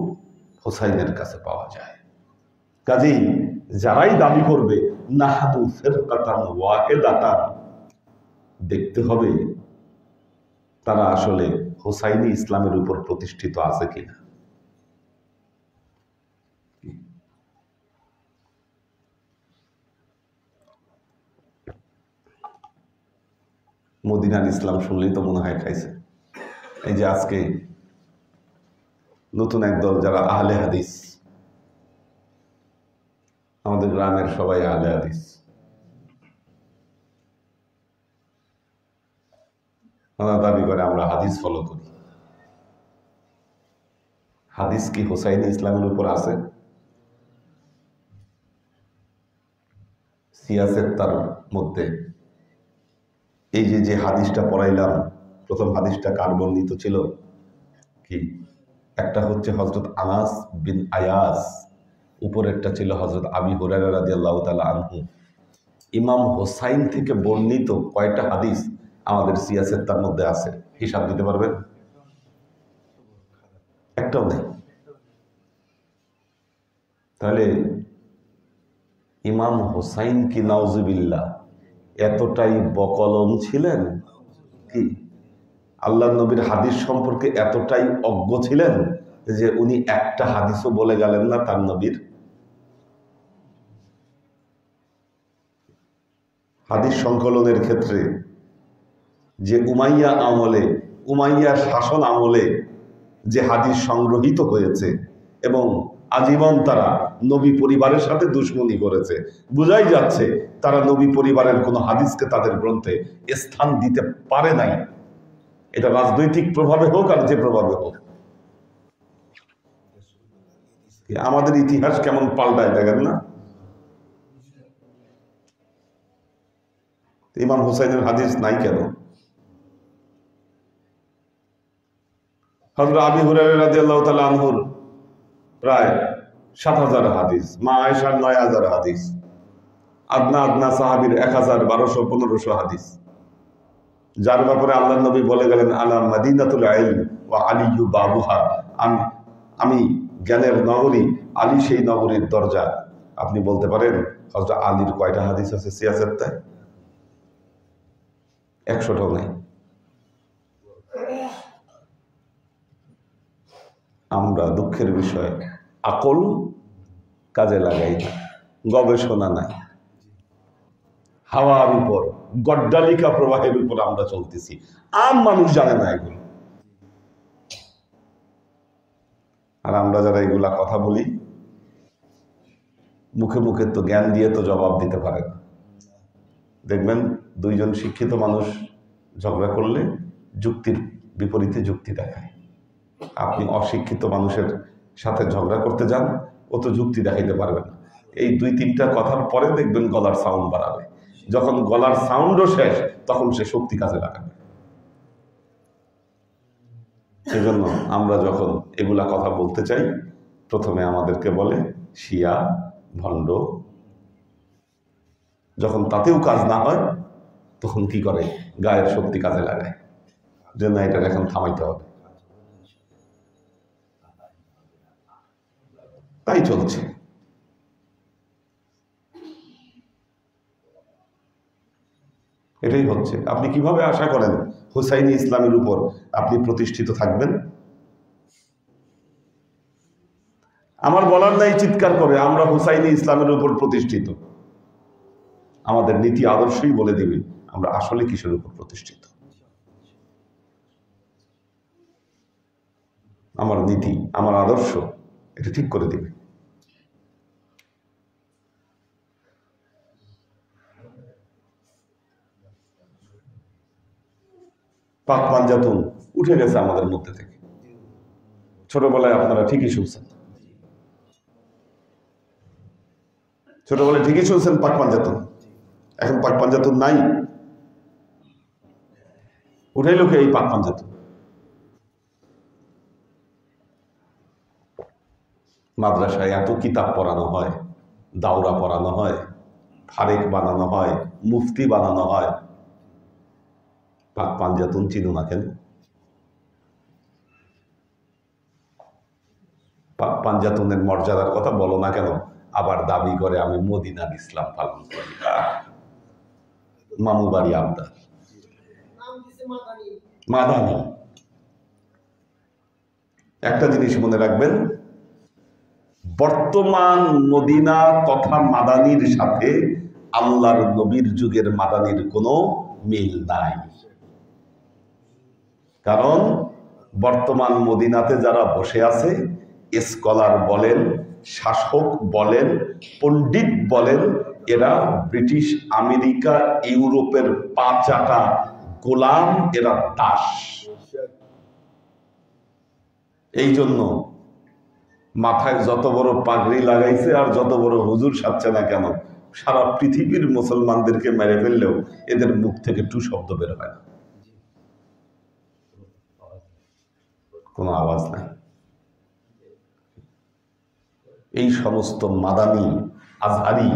হোসাইনের কাছে পাওয়া যায়। কাজেই যারাই দাবি করবে নাহাদু ফিরকাতান ওয়াহিদাতান, দেখতে হবে তারা আসলে হোসাইনি ইসলামের উপর প্রতিষ্ঠিত আছে কিনা। মদিনার ইসলাম শুনলেই তো মনে হয় খাইছে। এই যে আজকে নতুন একদল যারা আহলে হাদিস, আমাদের গ্রামের সবাই আহলে হাদিস, ওরা দাবি করে আমরা হাদিস ফলো করি। হাদিস কি হোসাইনি ইসলামের উপর আছে? সিয়াসের তার মধ্যে এই যে হাদিসটা পড়াইলাম, প্রথম হাদিসটা কার বর্ণিত ছিল? কি একটা হচ্ছে হযরত আনাস বিন আয়াস, উপরেরটা ছিল হযরত আবি হুরায়রা রাদিয়াল্লাহু তাআলা আনহু। ইমাম হোসাইন থেকে বর্ণিত কয়টা হাদিস আমাদের সিয়াসের তার মধ্যে আছে? হিসাব দিতে পারবেন? একটাও নেই। তাহলে ইমাম হোসাইন কি নাউজুবিল্লাহ এতটাই বকলম ছিলেন, কি আল্লাহ নবীর হাদিস সম্পর্কে এতটাই অজ্ঞ ছিলেন যে উনি একটা হাদিসও বলে গেলেন না তার নবীর? হাদিস সংকলনের ক্ষেত্রে যে উমাইয়া আমলে, উমাইয়ার শাসন আমলে যে হাদিস সংগ্রহীত হয়েছে এবং আজীবন তারা নবী পরিবারের সাথে দুশ্মনী করেছে, বোঝাই যাচ্ছে তারা নবী পরিবারের কোনো হাদিসকে তাদের গ্রন্থে স্থান দিতে পারে নাই। এটা রাজনৈতিক প্রভাবে হোক আর যে প্রভাবে হোক। আমাদের ইতিহাস কেমন পাল্টায় দেখেন না? ইমাম হুসাইনের হাদিস নাই কেন? হযরত আবি হুরায়রা রাদিয়াল্লাহু তাআলা আনহুর প্রায় ৭,০০০ হাদিস, মা আয়েশার ৯,০০০ হাদিস, আদনা সাহাবীর ১,১২০০-১৫০০ হাদিস, যার ব্যাপারে আল্লাহ নবী বলে গেলেন আনা মাদিনাতুল ইলম ওয়া আলিয়্যু বাবুহা, আমি জ্ঞানের নগরী, আলী সেই নগরীর দরজা। আপনি বলতে পারেন হযরত আলীর কয়টা হাদিস আছে সিয়াসেত্তায়? ১০০টাও নাই। আমরা দুঃখের বিষয় আকল কাজে লাগাই না, গবেষণা নাই, হাওয়ার উপর গড্ডালিকা প্রবাহের উপর আমরা চলতেছি। আম মানুষ জানে না এগুলো। আর আমরা যারা এগুলা কথা বলি, মুখে মুখে তো জ্ঞান দিয়ে তো জবাব দিতে পারে না। দেখবেন দুইজন শিক্ষিত মানুষ ঝগড়া করলে যুক্তির বিপরীতে যুক্তি দেখায়। আপনি অশিক্ষিত মানুষের সাথে ঝগড়া করতে যান, ও তো যুক্তি দেখাইতে পারবে না। এই ২-৩টা কথার পরে দেখবেন গলার সাউন্ড বাড়াবে। যখন গলার সাউন্ডও শেষ, তখন সে শক্তি কাজে লাগাবে। সেজন্য আমরা যখন এগুলা কথা বলতে চাই, প্রথমে আমাদেরকে বলে শিয়া, ভণ্ড। যখন তাতেও কাজ না হয়, তখন কি করে? গায়ের শক্তি কাজে লাগায় যে না, এটা এখন থামাইতে হবে। তাই চলছে। এটাই হচ্ছে। আপনি কিভাবে আশা করেন হুসাইনি ইসলামের উপর আপনি প্রতিষ্ঠিত থাকবেন? আমার বলার নাই চিৎকার করে আমরা হুসাইনি ইসলামের উপর প্রতিষ্ঠিত। আমাদের নীতি আদর্শই বলে দিবে আমরা আসলে কিসের উপর প্রতিষ্ঠিত। আমার নীতি, আমার আদর্শ এটা ঠিক করে দিবে। পাক পাঞ্জাতুন উঠে গেছে আমাদের মধ্যে থেকে। ছোটবেলায় আপনারা ঠিকই শুনছেন, ছোটবেলায় ঠিকই শুনছেন পাক পাঞ্জাতুন। এখন পাক পাঞ্জাতুন নাই, উঠাইল কে এই পাক পাঞ্জাতুন? মাদ্রাসায় এত কিতাব পড়ানো হয়, দাওরা পড়ানো হয়, ফারেক বানানো হয়, মুফতি বানানো হয়, পাক পাঞ্জাতুন চিনো না কেন? পাঞ্জাতনের মর্যাদার কথা বলো না কেন, আবার দাবি করে আমি মদিনার ইসলাম পালন করি। মামু বাড়ি আবদার, মাদানি। একটা জিনিস মনে রাখবেন, বর্তমান মদিনা তথা মাদানির সাথে আল্লাহর নবীর যুগের মাদানির কোনো মিল নাই। কারণ বর্তমান মদিনাতে যারা বসে আছে, স্কলার বলেন, শাসক বলেন, পণ্ডিত বলেন, এরা ব্রিটিশ, আমেরিকা, ইউরোপের পাঁচাটা গোলাম, এরা দাস। এই জন্য মাথায় যত বড় পাগড়ি লাগাইছে আর যত বড় হুজুর সাজছে না কেন, সারা পৃথিবীর মুসলমানদেরকে মেরে ফেললেও এদের মুখ থেকে টু শব্দ বের হয় না, কোনো আওয়াজ নাই। এই সমস্ত মাদানি, আজহারি,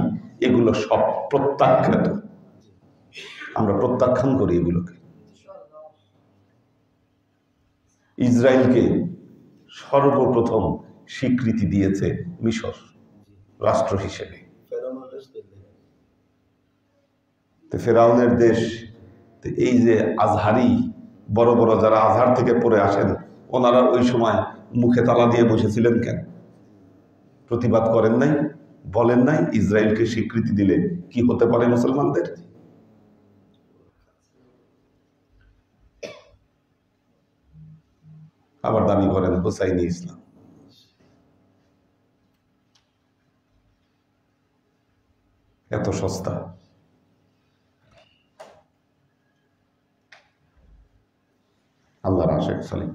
এগুলো সব প্রত্যাখ্যাত। আমরা প্রত্যাখ্যান করি এগুলোকে। ইসরায়েলকে সর্বপ্রথম স্বীকৃতি দিয়েছে মিশর রাষ্ট্র হিসেবে। ফেরাউনের দেশ। এই যে আজহারি, বড় বড় যারা আজহার থেকে পড়ে আসেন, ওনারা ওই সময় মুখে তালা দিয়ে বসেছিলেন কেন? প্রতিবাদ করেন নাই, বলেন নাই ইসরায়েলকে স্বীকৃতি দিলে কি হতে পারে মুসলমানদের? আবার দাবি করেন হোসাইনি ইসলাম। এত সস্তা। আল্লাহর আশেক সালিম।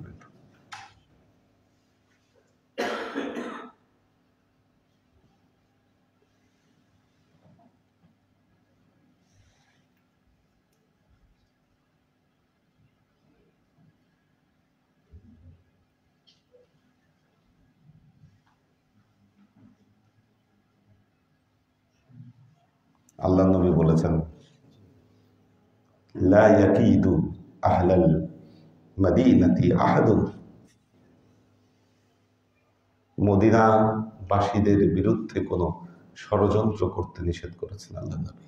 আল্লাহ নবী বলেছেন, লা ইয়াকিদু আহলাল মাদিনাতি আহাদুন। মদিনাবাসীদের বিরুদ্ধে কোনো ষড়যন্ত্র করতে নিষেধ করেছেন আল্লাহ নবী।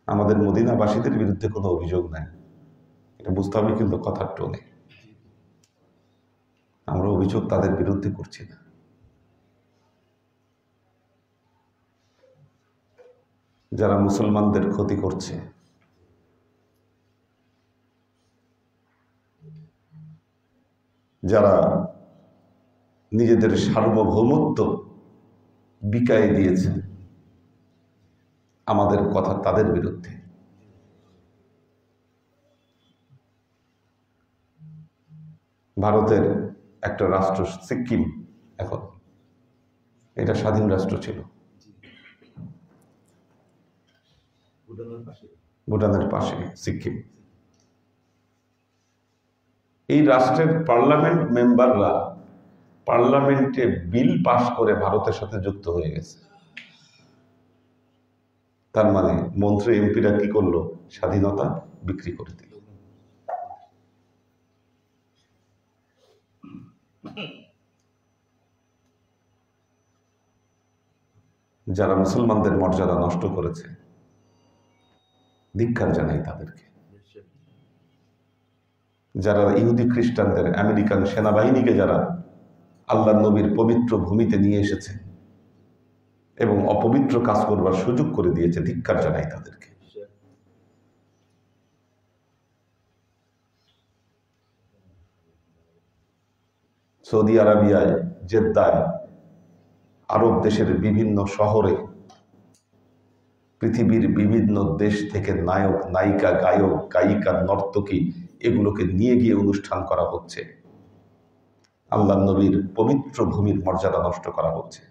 আমাদের মদিনাবাসীদের বিরুদ্ধে কোনো অভিযোগ নাই, এটা বুঝতে হবে কিন্তু কথার টোনে। আমরা অভিযোগ তাদের বিরুদ্ধে করছি না। যারা মুসলমানদের ক্ষতি করছে, যারা নিজেদের সার্বভৌমত্ব বিকায়ে দিয়েছে, আমাদের কথা তাদের বিরুদ্ধে। ভারতের একটা রাষ্ট্র সিকিম, এখন এটা স্বাধীন রাষ্ট্র ছিল, ভুটানের পাশে সিকিম। এই রাষ্ট্রের পার্লামেন্ট মেম্বাররা পার্লামেন্টে বিল পাশ করে ভারতের সাথে যুক্ত হয়ে গেছে। তার মানে মন্ত্রী এমপিরা কি করলো? স্বাধীনতা বিক্রি করে দিল। যারা মুসলমানদের মর্যাদা নষ্ট করেছে, ধিক্কার জানাই তাদেরকে। যারা ইহুদি খ্রিস্টানদের, আমেরিকান সেনাবাহিনীকে যারা আল্লাহ নবীর পবিত্র ভূমিতে নিয়ে এসেছে এবং অপবিত্র কাজ করবার সুযোগ করে দিয়েছে, ধিক্কার জানাই তাদেরকে। সৌদি আরবিয়ায়, জেদ্দায়, আরব দেশের বিভিন্ন শহরে, পৃথিবীর বিভিন্ন দেশ থেকে নায়ক, নায়িকা, গায়ক, গায়িকা, নর্তকী, এগুলোকে নিয়ে গিয়ে অনুষ্ঠান করা হচ্ছে। আল্লাহ নবীর পবিত্র ভূমির মর্যাদা নষ্ট করা হচ্ছে।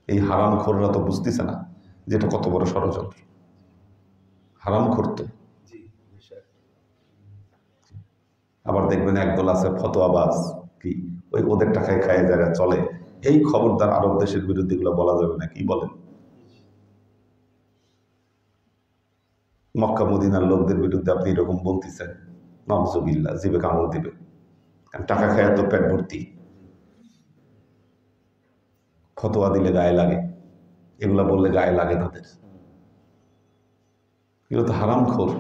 এই হারামখোররা তো বুঝতেছে না যেটা কত বড় ষড়যন্ত্র। হারামখোর তো। আবার দেখবেন একদল আছে ফতোয়াবাজ, কি ওই ওদের টাকায় খায় যারা চলে। এই খবরদার, আরব দেশের বিরুদ্ধে এগুলো বলা যাবে না। কি বলেন? মক্কা মদিনার লোকদের বিরুদ্ধে আপনি এরকম বলতেছেন, নাউজুবিল্লাহ, জিবে কামড় দিবে। টাকা খায় তো পেট ভর্তি, ফতোয়া দিলে গায়ে লাগে, এগুলা বললে গায়ে লাগে তাদের। এগুলো তো হারামখোর।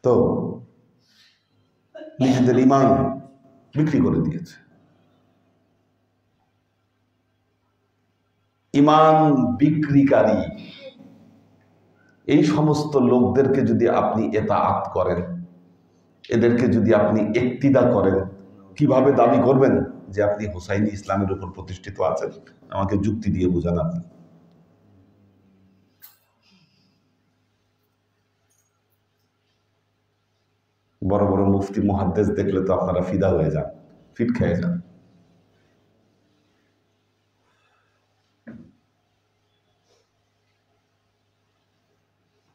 তো নিজেদের ঈমান বিক্রি করে দিয়েছে। ঈমান বিক্রিকারী এই সমস্ত লোকদেরকে যদি আপনি এতাআত করেন, এদেরকে যদি আপনি ইক্তিদা করেন, কিভাবে দাবি করবেন যে আপনি হুসাইনি ইসলামের উপর প্রতিষ্ঠিত আছেন? আমাকে যুক্তি দিয়ে বুঝান আপনি। বড় বড় মুফতি মুহাদ্দিস দেখলে তো আপনারা ফিদা হয়ে যান, ফিট খেয়ে যান।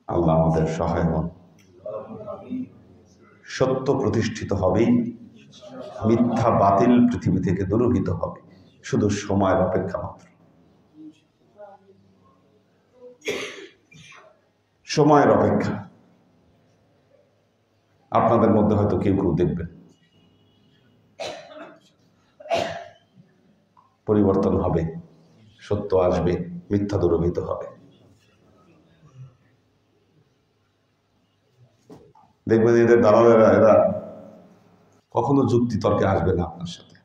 আল্লাহ আমাদের সহায় হন। সত্য প্রতিষ্ঠিত হবেই, মিথ্যা বাতিল পৃথিবী থেকে দূরীভূত হবে, শুধু সময়ের অপেক্ষা মাত্র। সময়ের অপেক্ষা। আপনাদের মধ্যে হয়তো কেউ কেউ দেখবেন পরিবর্তন হবে, সত্য আসবে, মিথ্যা দূরীভূত হবে। দেখবেন এদের দালালেরা এরা কখনো যুক্তি তর্কে আসবে না আপনার সাথে।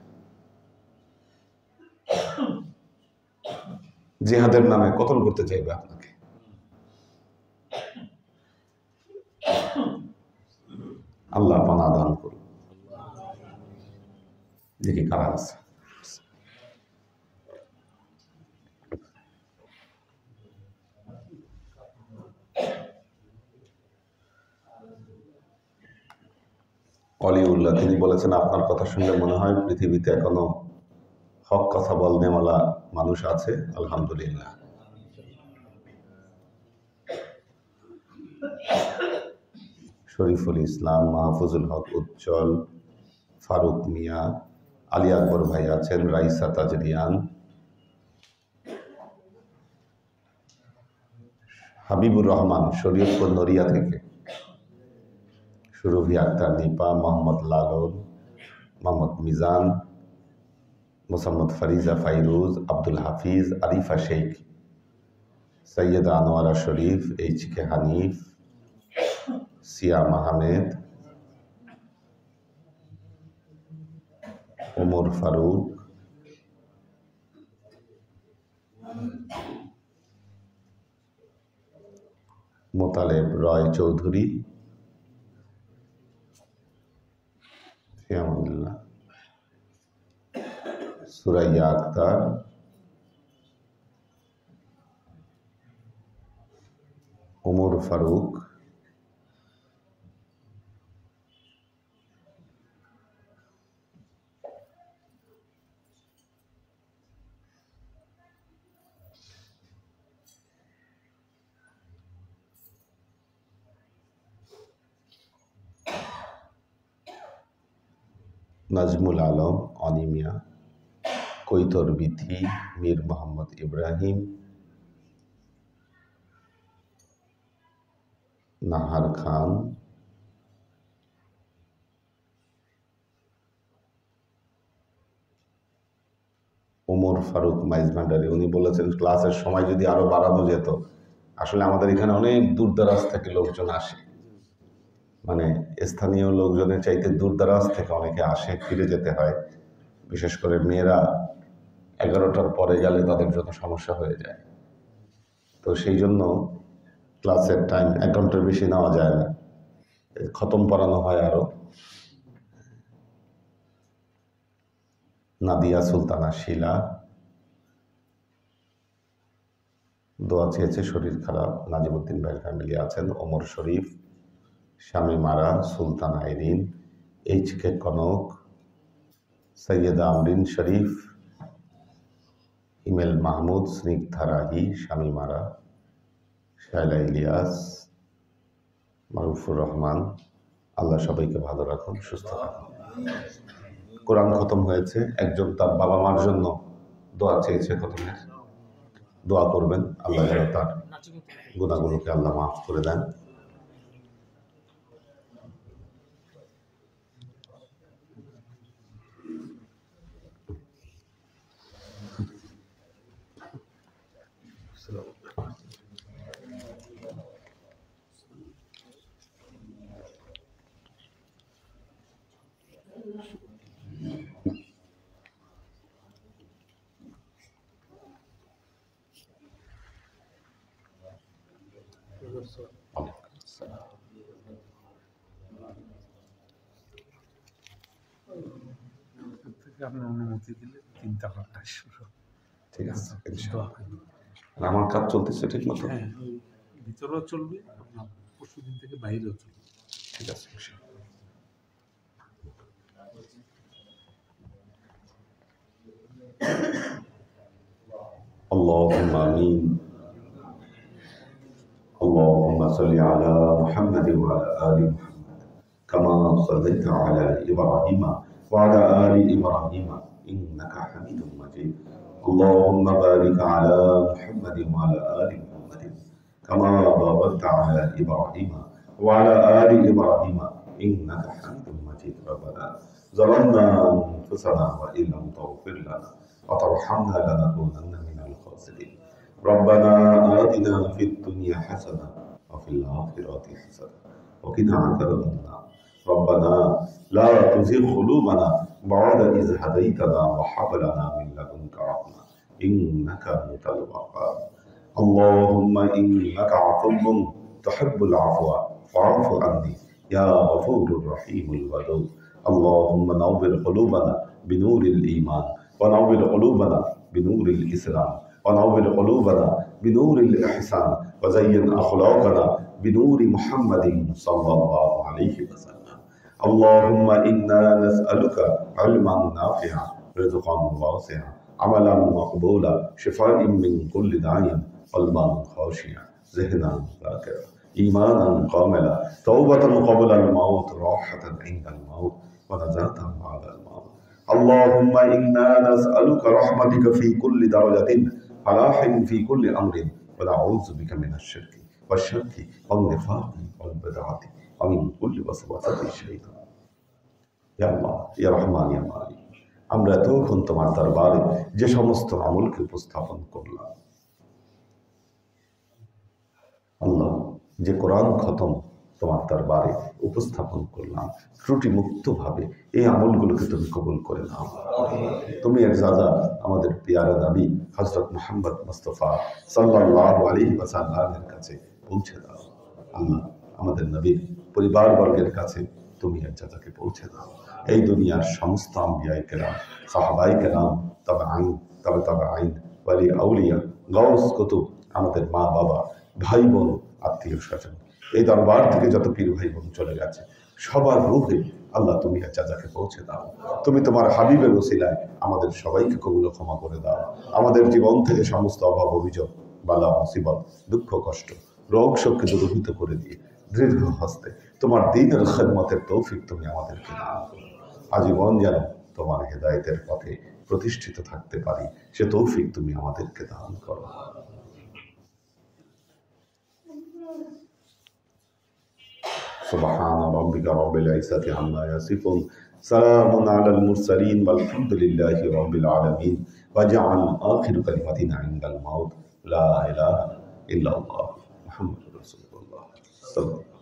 জিহাদের নামে কতল করতে চাইবে আপনাকে। আল্লাহ পানা দান করুন। দেখি কারা আছে। অলিউল্লাহ তিনি বলেছেন, আপনার কথা শুনলে মনে হয় পৃথিবীতে এখনো হক কথা বলনেওয়ালা মানুষ আছে। আলহামদুলিল্লাহ। শরীফুল ইসলাম, মাহফুজুল হক উজ্জ্বল, ফারুক মিয়া, আলী আকবর ভাই আছেন, রাইসা তাজরিয়ান, হাবিবুর রহমান শরীয়তপুর নড়িয়া থেকে, সুরভি আক্তার নিপা, মোহাম্মদ লালন, মোহাম্মদ মিজান, মোসাম্মদ ফারিজা ফাইরুজ, আব্দুল হাফিজ, আরিফা শেখ, সৈয়দা আনোয়ারা শরীফ, এইচ কে হানিফ, সিয়াম আহমেদ, ওমর ফারুক, মোতালেব রয় চৌধুরী, ফিয়ামুল্লাহ, সুরাইয়া আক্তার, ওমর ফারুক, নাজমুল আলম, অনিমিয়া, কৈতর বিথি, মীর মোহাম্মদ ইব্রাহিম, নাহার খান, ওমর ফারুক মাইজ ভান্ডারি। উনি বলেছেন ক্লাসের সময় যদি আরো বাড়ানো যেত। আসলে আমাদের এখানে অনেক দূর দারাজ থেকে লোকজন আসে, মানে স্থানীয় লোকজনের চাইতে দূর দারাজ থেকে অনেকে আসে, ফিরে যেতে হয়। বিশেষ করে মেয়েরা 11টার পরে গেলে তাদের জন্য সমস্যা হয়ে যায়। তো সেই জন্য ক্লাসের টাইম 1 ঘন্টার বেশি নেওয়া যায় না, খতম পড়ানো হয় আরো। নাদিয়া সুলতানা শিলা দোয়া চেয়েছে, শরীর খারাপ। নাজিমুদ্দিন ভাইয়ের ফ্যামিলি আছেন, ওমর শরীফ, স্বামী মারা, সুলতান আইরিন, এইচ কে কনক, সৈয়দা আমরিন শরীফ, হিমেল মাহমুদ, স্নিগ্ধা রাহি, স্বামী মারা, শায়লা ইলিয়াস, মারুফুর রহমান। আল্লাহ সবাইকে ভালো রাখুন, সুস্থ রাখুন। কোরআন খতম হয়েছে, একজন তার বাবা মার জন্য দোয়া চেয়েছে খতমের। দোয়া করবেন আল্লাহ যেন তার গুনাহগুলোকে আল্লাহ মাফ করে দেন। আপনার অনুমতি দিলে চিন্তা ভাবনা শুরু। ঠিক আছে, আমার কাজ চলতেছে ঠিক মতো? হ্যাঁ, ভিতরেও চলবে, আপনার পরশু দিন থেকে বাইরেও চলবে। ঠিক আছে। اللهم آمين. اللهم صل على محمد وعلى آل محمد كما صليت على إبراهيم وعلى آل إبراهيم إنك حميد مجيد. اللهم بارك على محمد وعلى آل محمد كما باركت على إبراهيم وعلى آل إبراهيم إنك حميد مجيد. ربنا ظلمنا أنفسنا وإن لم تغفر لنا وترحمنا لنكونن من الخاسرين. ربنا آتنا في الدنيا حسنة وفي الآخرة حسنة وقنا عذاب النار. ربنا لا تزغ قلوبنا بعد إذ هديتنا وهب لنا من لدنك رحمة إنك أنت الوهاب. اللهم إنك عفو تحب العفو فاعف عني يا غفور الرحيم الودود. اللهم نور قلوبنا بنور الإيمان ونور قلوبنا بنور الإسلام ونور قلوبنا بنور الإحسان وزين أخلاقنا بنور محمد صلى الله عليه وسلم. اللهم إنا نسألك علما نافعا رزقا واسعا عملا مقبولا شفاء من كل داء قلبا خاشعا ذهنا ذاكرا إيمانا كاملا توبة قبل الموت راحة عند الموت ونجاة بعد الموت. اللهم إنا نسألك رحمتك في كل درجة فلاح في كل أمر ونعوذ بك من الشرك والشك والنفاق والبدعة ومن كل وسوسة الشيطان. يا الله يا رحمن يا مالك আমরা তখন তোমার দরবারে যে সমস্ত আমলকে উপস্থাপন করলাম, আল্লাহ যে কোরআন খতম তোমার দরবারে উপস্থাপন করলাম ত্রুটি মুক্ত ভাবে, এই আমলগুলোকে তুমি কবুল করে নাও। তুমি একজাদা আমাদের পিয়ারা নবী হযরত মুহাম্মদ মুস্তাফা সাল্লাল্লাহু আলাইহি ওয়াসাল্লামের কাছে পৌঁছে দাও। আল্লাহ আমাদের নবীর পরিবারবর্গের কাছে তুমি একজাদাকে পৌঁছে দাও। এই দুনিয়ার সমস্ত আম্বিয়ায়ে কেরাম, সাহাবায়ে কেরাম, তবে আইন ওয়ালি আউলিয়া, গাউস কুতুব, আমাদের মা বাবা, ভাই বোন, আত্মীয় স্বজন, এই দরবার থেকে যত পীর ভাই বোন চলে গেছে সবার রূহে আল্লাহ তুমি জাযাকে পৌঁছে দাও। তুমি তোমার হাবিবের ওসিলায় আমাদের সবাইকে কবুল ক্ষমা করে দাও। আমাদের জীবন থেকে সমস্ত অভাব অভিযোগ, বালা মুসিবত, দুঃখ কষ্ট, রোগ শোককে দূরীভূত করে দিয়ে দৃঢ় হস্তে তোমার দ্বীনের খিদমতের তৌফিক তুমি আমাদেরকে দান করো। আজীবন যেন তোমার হেদায়েতের পথে প্রতিষ্ঠিত থাকতে পারি সে তৌফিক তুমি আমাদেরকে দান করো। سبحان ربك رب العزة عما يصفون سلام على المرسلين والحمد لله رب العالمين واجعل آخر كلمتنا عند الموت لا إله إلا الله محمد رسول الله صلى الله عليه وسلم.